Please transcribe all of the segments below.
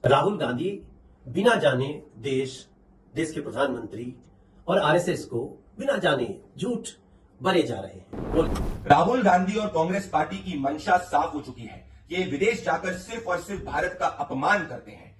राहुल गांधी बिना जाने देश के प्रधानमंत्री और आरएसएस को बिना जाने झूठ भरे जा रहे हैं। राहुल गांधी और कांग्रेस पार्टी की मंशा साफ हो चुकी है। ये विदेश जाकर सिर्फ और सिर्फ भारत का अपमान करते हैं।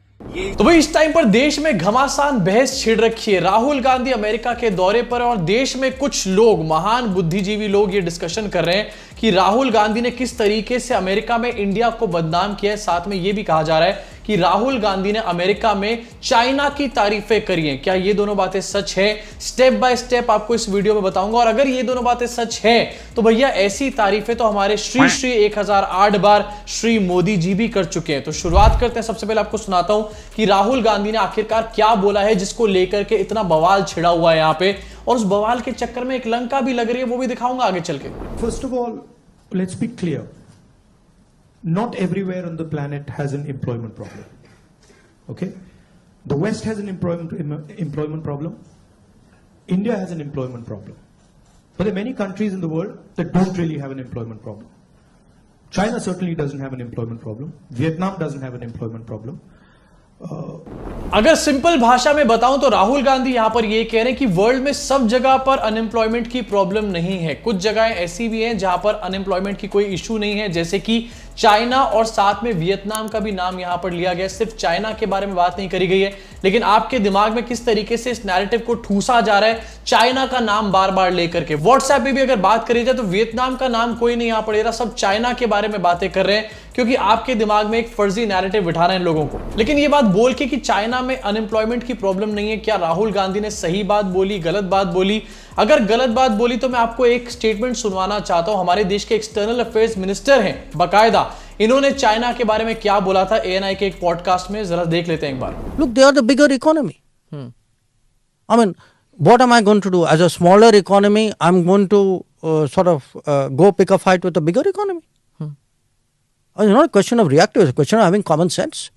तो भाई इस टाइम पर देश में घमासान बहस छिड़ रखी है। राहुल गांधी अमेरिका के दौरे पर और देश में कुछ लोग, महान बुद्धिजीवी लोग, ये डिस्कशन कर रहे हैं कि राहुल गांधी ने किस तरीके से अमेरिका में इंडिया को बदनाम किया है। साथ में यह भी कहा जा रहा है कि राहुल गांधी ने अमेरिका में चाइना की तारीफें करी हैं। क्या ये दोनों बातें सच है? स्टेप बाय स्टेप आपको इस वीडियो में बताऊंगा। और अगर ये दोनों बातें सच है तो भैया ऐसी तारीफें तो हमारे श्री श्री 1008 बार श्री मोदी जी भी कर चुके हैं। तो शुरुआत करते हैं। सबसे पहले आपको सुनाता हूं कि राहुल गांधी ने आखिरकार क्या बोला है जिसको लेकर के इतना बवाल छिड़ा हुआ है यहां पे, और उस बवाल के चक्कर में एक लंका भी लग रही है, वो भी दिखाऊंगा आगे चल के। First of all, let's be clear. Not everywhere on the planet has an employment problem. Okay? The West has an employment problem. India has an employment problem. But there are many countries in the world that don't really have an employment problem. China certainly doesn't have an employment problem. Vietnam doesn't have an employment problem. अगर simple भाषा में बताऊं तो राहुल गांधी यहां पर यह कह रहे हैं कि वर्ल्ड में सब जगह पर अनएम्प्लॉयमेंट की प्रॉब्लम नहीं है। कुछ जगहें ऐसी भी हैं जहां पर अनएम्प्लॉयमेंट की कोई इशू नहीं है, जैसे कि चाइना, और साथ में वियतनाम का भी नाम यहां पर लिया गया। सिर्फ चाइना के बारे में बात नहीं करी गई है, लेकिन आपके दिमाग में किस तरीके से इस नैरेटिव को ठूसा जा रहा है चाइना का नाम बार बार लेकर के। व्हाट्सएप पे भी अगर बात करी जाए तो वियतनाम का नाम कोई नहीं यहां पर ले रहा, सब चाइना के बारे में बातें कर रहे हैं, क्योंकि आपके दिमाग में एक फर्जी नैरेटिव बिठा रहे हैं लोगों को। लेकिन ये बात बोल के कि चाइना में अनएम्प्लॉयमेंट की प्रॉब्लम नहीं है, क्या राहुल गांधी ने सही बात बोली, गलत बात बोली? अगर गलत बात बोली तो मैं आपको एक स्टेटमेंट सुनवाना चाहता हूं। हमारे देश के एक्सटर्नल अफेयर्स मिनिस्टर हैं बाकायदा, इन्होंने चाइना के बारे में क्या बोला था एएनआई के एक पॉडकास्ट में, जरा देख लेते हैं एक बार। Look, they are the bigger economy. I mean, what am I going to do? As a smaller economy, I'm going to go pick a fight with a bigger economy. It's not a question of reactive, it's a question of having common sense.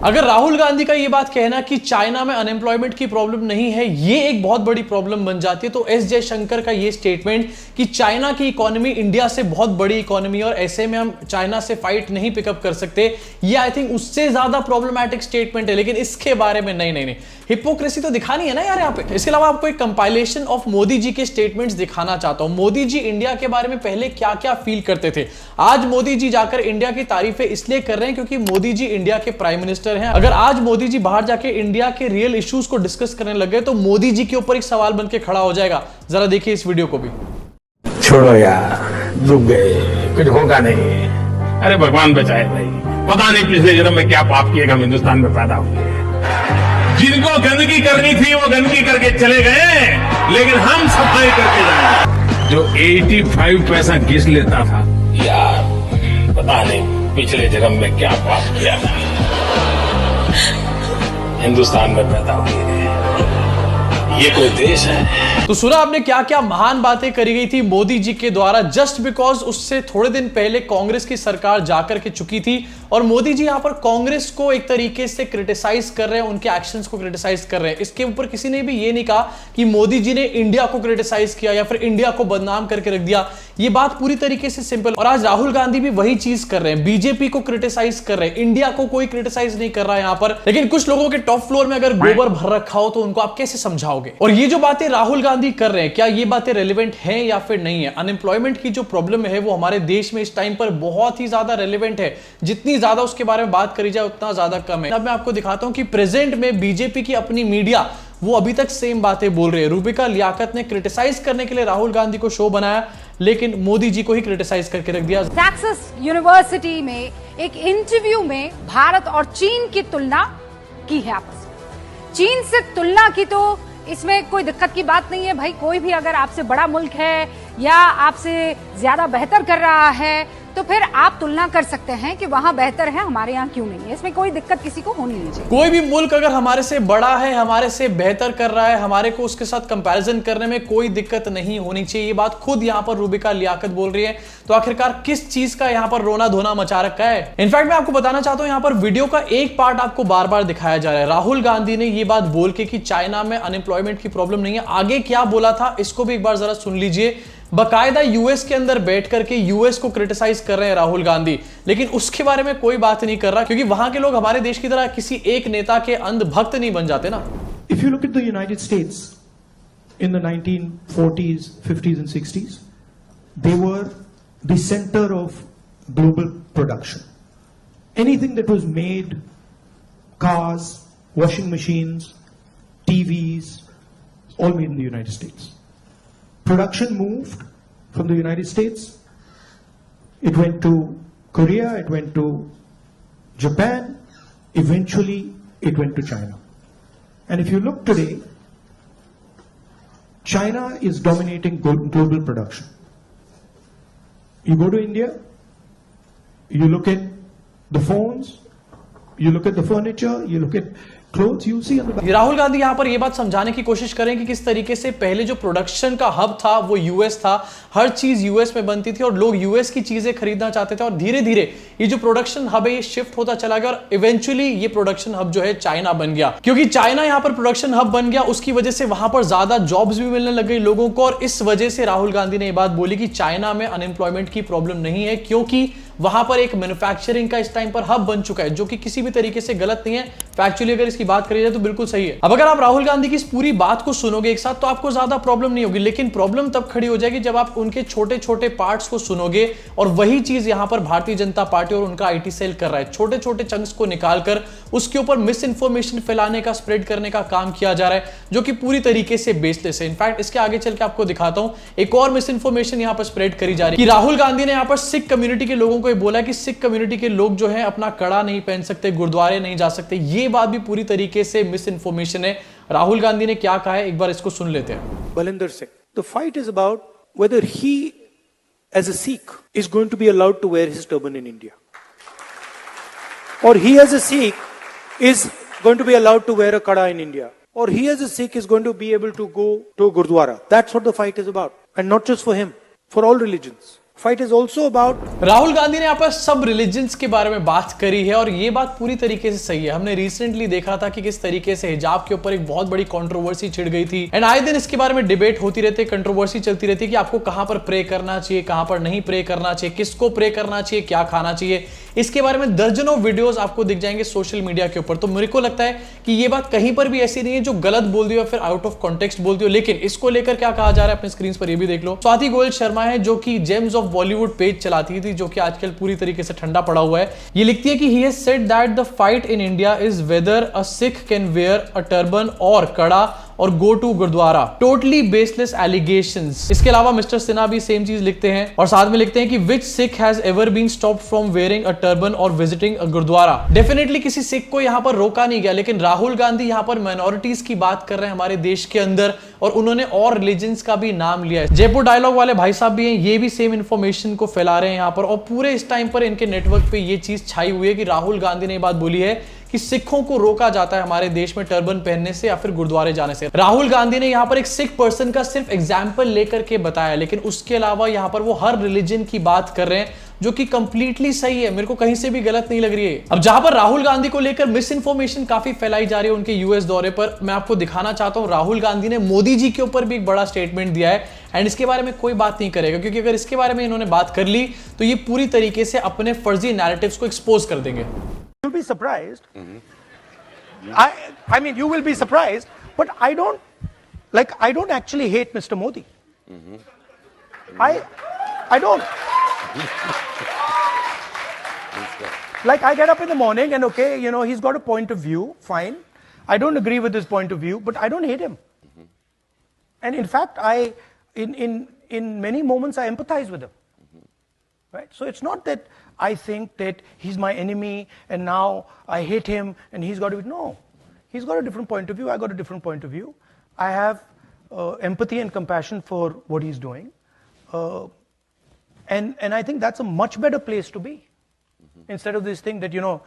अगर राहुल गांधी का ये बात कहना कि China में unemployment की problem नहीं है, ये एक बहुत बड़ी प्रॉब्लम बन जाती है, तो एस जयशंकर का ये स्टेटमेंट कि चाइना की इकोनॉमी इंडिया से बहुत बड़ी इकोनॉमी और ऐसे में हम चाइना से फाइट नहीं पिकअप कर सकते, ये आई थिंक उससे ज्यादा प्रॉब्लमैटिक स्टेटमेंट है। लेकिन इसके बारे में नहीं, हिपोक्रेसी तो दिखानी है ना यार यहाँ पे। इसके अलावा आपको एक कंपाइलेशन ऑफ मोदी जी के स्टेटमेंट्स दिखाना चाहता हूं। मोदी जी इंडिया के बारे में पहले क्या क्या फील करते थे। आज मोदी जी जाकर इंडिया की तारीफें इसलिए कर रहे हैं क्योंकि मोदी जी इंडिया के प्राइम मिनिस्टर हैं। अगर आज मोदी जी बाहर जाके इंडिया के रियल इश्यूज को डिस्कस करने लग गए तो मोदी जी के ऊपर एक सवाल बन के खड़ा हो जाएगा। जरा देखिए इस वीडियो को भी। छोड़ो यार, रुक गए, कुछ होगा नहीं। अरे भगवान बचाए भाई, पता नहीं पिछले जन्म में क्या पाप किए हम हिंदुस्तान में पैदा हुए। जिनको गंदगी करनी थी वो गंदगी करके चले गए, लेकिन हम सफाई करके जाए। जो 85 पैसा घिस लेता था, यार पता नहीं पिछले जन्म में क्या पाप किया था, हिंदुस्तान में पैदा हुए। ये कोई देश है? तो सुना आपने क्या क्या महान बातें करी गई थी मोदी जी के द्वारा, जस्ट बिकॉज उससे थोड़े दिन पहले कांग्रेस की सरकार जाकर के चुकी थी और मोदी जी यहां पर कांग्रेस को एक तरीके से क्रिटिसाइज कर रहे हैं, उनके एक्शंस को क्रिटिसाइज कर रहे हैं। इसके ऊपर किसी ने भी ये नहीं कहा कि मोदी जी ने इंडिया को क्रिटिसाइज किया या फिर इंडिया को बदनाम करके रख दिया। ये बात पूरी तरीके से सिंपल। और आज राहुल गांधी भी वही चीज कर रहे हैं, बीजेपी को क्रिटिसाइज कर रहे हैं, इंडिया को कोई क्रिटिसाइज नहीं कर रहा है यहां पर। लेकिन कुछ लोगों के टॉप फ्लोर में अगर गोबर भर रखा हो तो उनको आप कैसे समझाओगे? और ये जो बातें राहुल गांधी कर रहे हैं, क्या ये बातें रेलेवेंट हैं या फिर नहीं है? अनएम्प्लॉयमेंट की जो प्रॉब्लम है वो हमारे देश में इस टाइम पर बहुत ही ज्यादा रेलेवेंट है। जितनी ज्यादा उसके बारे में बात करी जाए उतना ज्यादा कम है। अब मैं आपको दिखाता हूं कि प्रेजेंट में बीजेपी की अपनी मीडिया वो अभी तक सेम बातें बोल रही है। रूबिका लियाकत ने क्रिटिसाइज करने के लिए राहुल गांधी को शो बनाया, लेकिन मोदी जी को ही क्रिटिसाइज करके रख दिया। टेक्सास यूनिवर्सिटी में एक इंटरव्यू में भारत और चीन की तुलना की है आपस में। चीन से तुलना की तो इसमें कोई दिक्कत की बात नहीं है भाई। कोई भी अगर आपसे बड़ा मुल्क है या आपसे ज्यादा बेहतर कर रहा है तो फिर आप तुलना कर सकते हैं कि वहां बेहतर है, हमारे यहाँ क्यों नहीं है। इसमें कोई दिक्कत किसी को होनी नहीं चाहिए। कोई भी मुल्क अगर हमारे से बड़ा है, हमारे से बेहतर कर रहा है, हमारे को उसके साथ कंपैरिजन करने में कोई दिक्कत नहीं होनी चाहिए। ये बात खुद यहाँ पर रूबिका लियाकत बोल रही है। तो आखिरकार किस चीज का यहाँ पर रोना धोना मचा रखा है? इनफैक्ट मैं आपको बताना चाहता हूँ, यहाँ पर वीडियो का एक पार्ट आपको बार बार दिखाया जा रहा है। राहुल गांधी ने ये बात बोल के कि चाइना में अनएम्प्लॉयमेंट की प्रॉब्लम नहीं है, आगे क्या बोला था इसको भी एक बार जरा सुन लीजिए। बकायदा यूएस के अंदर बैठ करके यूएस को क्रिटिसाइज कर रहे हैं राहुल गांधी, लेकिन उसके बारे में कोई बात नहीं कर रहा, क्योंकि वहां के लोग हमारे देश की तरह किसी एक नेता के अंध भक्त नहीं बन जाते ना। If you look at the United States in the 1940s, 50s and 60s, they were the center of global production. Anything that was made, cars, washing machines, TVs, all made in the United States. Production moved from the United States. It went to Korea, it went to Japan, eventually it went to China. And if you look today, China is dominating global production. You go to India, you look at the phones, you look at the furniture, you look at clothes, you see on the back. Rahul Gandhi यहां पर यह बात समझाने की कोशिश करें कि किस तरीके से पहले जो प्रोडक्शन का हब था वो यूएस था, हर चीज यूएस में बनती थी और लोग यूएस की चीजें खरीदना चाहते थे, और धीरे धीरे ये जो प्रोडक्शन हब है ये शिफ्ट होता चला गया और इवेंचुअली ये प्रोडक्शन हब जो है चाइना बन गया। क्योंकि चाइना यहां पर प्रोडक्शन हब बन गया, उसकी वजह से वहां पर ज्यादा जॉब्स भी मिलने लग गई लोगों को, और इस वजह से राहुल गांधी ने यह बात बोली कि चाइना में अनएम्प्लॉयमेंट की प्रॉब्लम नहीं है, क्योंकि वहां पर एक मैन्युफैक्चरिंग का इस टाइम पर हब बन चुका है, जो कि किसी भी तरीके से गलत नहीं है। फैक्चुअली अगर इसकी बात करी जाए तो बिल्कुल सही है। अब अगर आप राहुल गांधी की इस पूरी बात को सुनोगे एक साथ तो आपको ज्यादा प्रॉब्लम नहीं होगी, लेकिन प्रॉब्लम तब खड़ी हो जाएगी जब आप उनके छोटे छोटे पार्ट्स को सुनोगे, और वही चीज यहां पर भारतीय जनता पार्टी और उनका आईटी सेल कर रहा है। छोटे छोटे चंक्स को निकालकर उसके ऊपर मिस इंफॉर्मेशन फैलाने का, स्प्रेड करने का काम किया जा रहा है, जो कि पूरी तरीके से बेसलेस है। इनफैक्ट इसके आगे चल के आपको दिखाता हूं एक और मिस इंफॉर्मेशन यहां पर स्प्रेड करी जा रही है कि राहुल गांधी ने यहां पर सिख कम्युनिटी के लोगों को यह बोला कि सिख कम्युनिटी के लोग जो है अपना कड़ा नहीं पहन सकते, गुरुद्वारे नहीं जा सकते। ये बात भी पूरी तरीके से मिस इंफॉर्मेशन है। राहुल गांधी ने क्या कहा है, एक बार इसको सुन लेते हैं। Balinder Singh. The fight is about whether he, as a Sikh, is going to be allowed to wear his turban in India, or he, as a Sikh, is going to be allowed to wear a kada in India, or he, as a Sikh, is going to be able to go to a Gurdwara. That's what the fight is about, and not just for him, for all religions. Fight is also about Rahul Gandhi ने यहाँ पर सब religions के बारे में बात करी है, और ये बात पूरी तरीके से सही है। हमने रिसेंटली देखा था कि किस तरीके से हिजाब के ऊपर एक बहुत बड़ी कंट्रोवर्सी छिड़ गई थी, एंड आए दिन इसके बारे में डिबेट होती रहती है, कंट्रोवर्सी चलती रहती है कि आपको कहां पर प्रे करना चाहिए, कहां पर नहीं प्रे करना चाहिए, किसको प्रे करना चाहिए, क्या खाना चाहिए। इसके बारे में दर्जनों वीडियोस आपको दिख जाएंगे सोशल मीडिया के ऊपर। तो मेरे को लगता है कि ये बात कहीं पर भी ऐसी नहीं है जो गलत बोल दी हो, फिर आउट ऑफ कॉन्टेक्स्ट बोल दी हो। लेकिन इसको लेकर क्या कहा जा रहा है अपने स्क्रीन पर ये भी देख लो। स्वाति गोयल शर्मा है जो कि जेम्स ऑफ बॉलीवुड पेज चलाती थी, जो कि आजकल पूरी तरीके से ठंडा पड़ा हुआ है। ये लिखती है कि he has said that the fight in India is whether a Sikh can wear a turban और कड़ा और go to gurdwara, totally baseless allegations. इसके अलावा मिस्टर सिन्हा भी सेम चीज लिखते हैं और साथ में लिखते हैं कि which Sikh has ever been stopped from wearing a turban और विजिटिंग अ गुरुद्वारा। डेफिनेटली किसी सिख को यहां पर रोका नहीं गया, लेकिन राहुल गांधी यहां पर माइनॉरिटीज की बात कर रहे हैं हमारे देश के अंदर, और उन्होंने और रिलीजन्स का भी नाम लिया है। जयपुर डायलॉग वाले भाई साहब भी हैं, ये भी सेम इंफॉर्मेशन को फैला रहे हैं यहां पर, और पूरे इस टाइम पर इनके नेटवर्क पे ये चीज छाई हुई है कि राहुल गांधी ने ये बात बोली है कि सिखों को रोका जाता है हमारे देश में टर्बन पहनने से या फिर गुरुद्वारे जाने से। राहुल गांधी ने यहां पर एक सिख पर्सन का सिर्फ एग्जाम्पल लेकर के बताया, लेकिन उसके अलावा यहां पर वो हर रिलीजन की बात कर रहे हैं, जो कि कंप्लीटली सही है, मेरे को कहीं से भी गलत नहीं लग रही है। अब जहां पर राहुल गांधी को लेकर मिस इंफॉर्मेशन काफी फैलाई जा रही है उनके यूएस दौरे पर, मैं आपको दिखाना चाहता हूं राहुल गांधी ने मोदी जी के ऊपर भी एक बड़ा स्टेटमेंट दिया है, एंड इसके बारे में कोई बात नहीं करेगा, क्योंकि अगर इसके बारे में इन्होंने बात कर ली तो ये पूरी तरीके से अपने फर्जी नैरेटिव्स को एक्सपोज कर देंगे। you'll be surprised. I mean, you will be surprised, but I don't actually hate Mr. Modi. I don't. Like, I get up in the morning and okay, you know, he's got a point of view, fine. I don't agree with his point of view, but I don't hate him. And in fact, in many moments, I empathize with him. Right? So it's not that I think that he's my enemy and now I hate him and he's got to be, no. He's got a different point of view, I got a different point of view. I have empathy and compassion for what he's doing. And I think that's a much better place to be. Instead of this thing that, you know,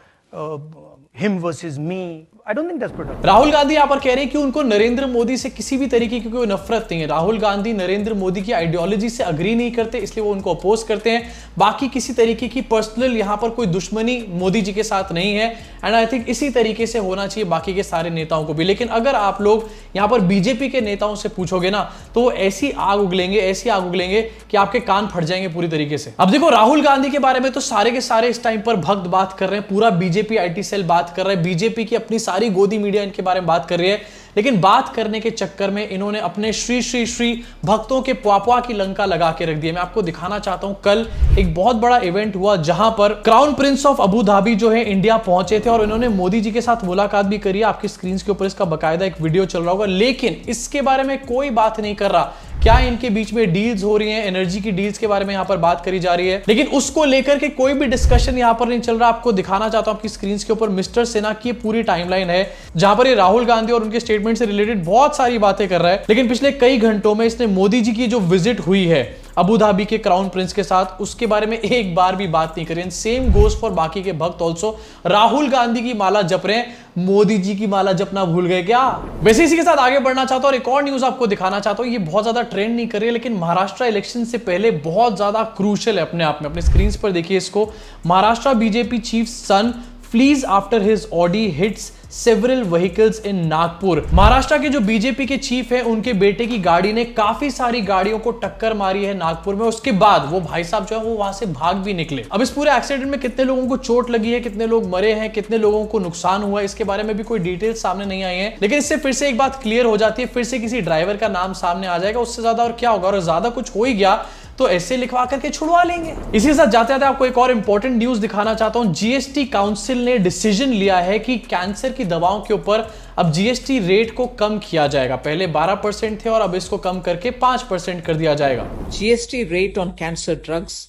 him versus me. I don't think that's productive. Rahul Gandhi यहां पर कह रहे हैं कि उनको नरेंद्र मोदी से किसी भी तरीके की कोई नफरत नहीं है। राहुल गांधी नरेंद्र मोदी की आइडियोलॉजी से अग्री नहीं करते, इसलिए वो उनको अपोज करते हैं। बाकी किसी तरीके की पर्सनल यहां पर कोई दुश्मनी मोदी जी के साथ नहीं है। एंड आई थिंक इसी तरीके से होना चाहिए बाकी के सारे नेताओं को भी। लेकिन अगर आप लोग यहां पर बीजेपी के नेताओं से पूछोगे ना, तो वो ऐसी आग उगलेंगे कि आपके कान फट जाएंगे पूरी तरीके से। अब देखो, राहुल गांधी के बारे में तो सारे के सारे इस टाइम पर भक्त बात कर रहे हैं, पूरा बीजेपी आईटी सेल बात कर रहा है, बीजेपी की अपनी सारी गोदी मीडिया इनके बारे में बात कर रही है। लेकिन बात करने के चक्कर में इन्होंने अपने श्री श्री श्री भक्तों के पुआ की लंका लगा के रख दी है। मैं आपको दिखाना चाहता हूं, कल एक बहुत बड़ा इवेंट हुआ जहां पर crown Prince of Abu Dhabi जो है इंडिया पहुंचे थे और इन्होंने मोदी जी के साथ मुलाकात भी करी है। आपकी स्क्रीन के ऊपर इसका बकायदा एक वीडियो चल रहा होगा, लेकिन इसके बारे में कोई बात नहीं कर रहा। क्या इनके बीच में डील्स हो रही हैं, एनर्जी की डील्स के बारे में यहां पर बात करी जा रही है, लेकिन उसको लेकर के कोई भी डिस्कशन यहां पर नहीं चल रहा। आपको दिखाना चाहता हूं आपकी स्क्रीन के ऊपर मिस्टर सिन्हा की पूरी टाइमलाइन है, जहां पर ये राहुल गांधी और उनके स्टेटमेंट से रिलेटेड बहुत सारी बातें कर रहा है। लेकिन पिछले कई घंटों में इसने मोदी जी की जो विजिट हुई है अबू धाबी के क्राउन प्रिंस के साथ, उसके बारे में एक बार भी बात नहीं करी। सेम गोज फॉर बाकी के भक्त ऑल्सो। राहुल गांधी की माला जप रहे हैं, मोदी जी की माला जपना भूल गए क्या? वैसे इसी के साथ आगे बढ़ना चाहता हूं और एक और न्यूज आपको दिखाना चाहता हूं। ये बहुत ज्यादा ट्रेंड नहीं कर रही है, लेकिन महाराष्ट्र इलेक्शन से पहले बहुत ज्यादा क्रूशियल है अपने आप में। अपने स्क्रीन पर देखिए इसको। Maharashtra BJP chief son flees after his Audi hits several vehicles in Nagpur. Maharashtra के जो बीजेपी के चीफ हैं, उनके बेटे की गाड़ी ने काफी सारी गाड़ियों को टक्कर मारी है नागपुर में। उसके बाद वो भाई साहब जो है वो वहां से भाग भी निकले। अब इस पूरे एक्सीडेंट में कितने लोगों को चोट लगी है, कितने लोग मरे हैं, कितने लोगों को नुकसान हुआ है, इसके बारे में भी कोई डिटेल्स सामने नहीं आई है। लेकिन इससे फिर से एक बात क्लियर हो जाती है, फिर से किसी ड्राइवर का नाम सामने आ जाएगा। उससे ज्यादा और क्या होगा, और ज्यादा कुछ हो ही गया तो ऐसे लिखवा करके छुड़वा लेंगे। इसी के साथ जाते जाते आपको एक और इंपॉर्टेंट न्यूज दिखाना चाहता हूं। जीएसटी काउंसिल ने डिसीजन लिया है कि कैंसर की दवाओं के ऊपर अब जीएसटी रेट को कम किया जाएगा। पहले 12% थे और अब इसको कम करके 5% कर दिया जाएगा। GST rate on cancer drugs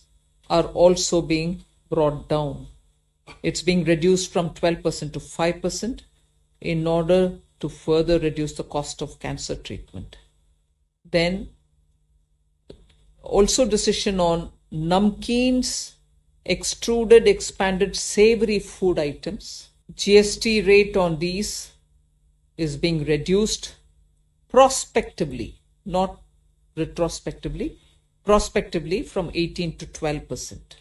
are also being brought down. It's being reduced from 12% to 5% in order to further reduce the cost of cancer treatment. Then also decision on namkeens, extruded, expanded, savory food items. GST rate on these is being reduced prospectively, not retrospectively, prospectively from 18 to 12%.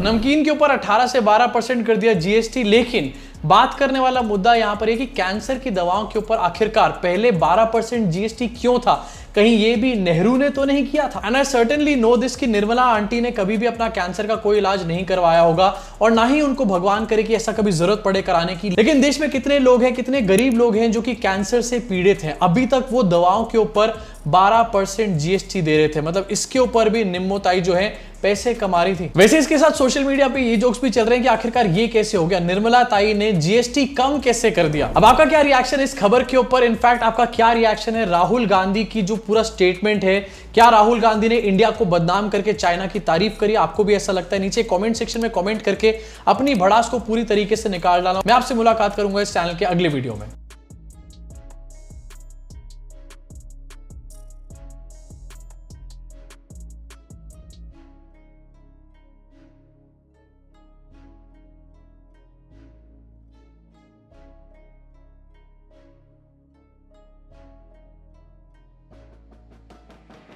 नमकीन के ऊपर 18 से 12% कर दिया GST. लेकिन बात करने वाला मुद्दा यहां पर है कि कैंसर की दवाओं के ऊपर आखिरकार पहले 12% जीएसटी क्यों था? कहीं ये भी नेहरू ने तो नहीं किया था? And I certainly know this कि निर्मला आंटी ने कभी भी अपना कैंसर का कोई इलाज नहीं करवाया होगा और ना ही उनको भगवान करे कि ऐसा कभी जरूरत पड़े कराने की। लेकिन देश में कितने लोग हैं, कितने गरीब लोग हैं जो कि कैंसर से पीड़ित हैं, अभी तक वो दवाओं के ऊपर 12% जीएसटी दे रहे थे। मतलब इसके ऊपर भी निम्मोताई जो है पैसे कमा रही थी। वैसे इसके साथ सोशल मीडिया पे ये जोक्स भी चल रहे हैं कि आखिरकार ये कैसे हो गया, निर्मला ताई ने जीएसटी कम कैसे कर दिया। अब आपका क्या रिएक्शन है इस खबर के ऊपर? इनफैक्ट आपका क्या रिएक्शन है राहुल गांधी की जो पूरा स्टेटमेंट है? क्या राहुल गांधी ने इंडिया को बदनाम करके चाइना की तारीफ करी? आपको भी ऐसा लगता है? नीचे कमेंट सेक्शन में कमेंट करके अपनी भड़ास को पूरी तरीके से निकाल डालना। मैं आपसे मुलाकात करूंगा इस चैनल के अगले वीडियो में।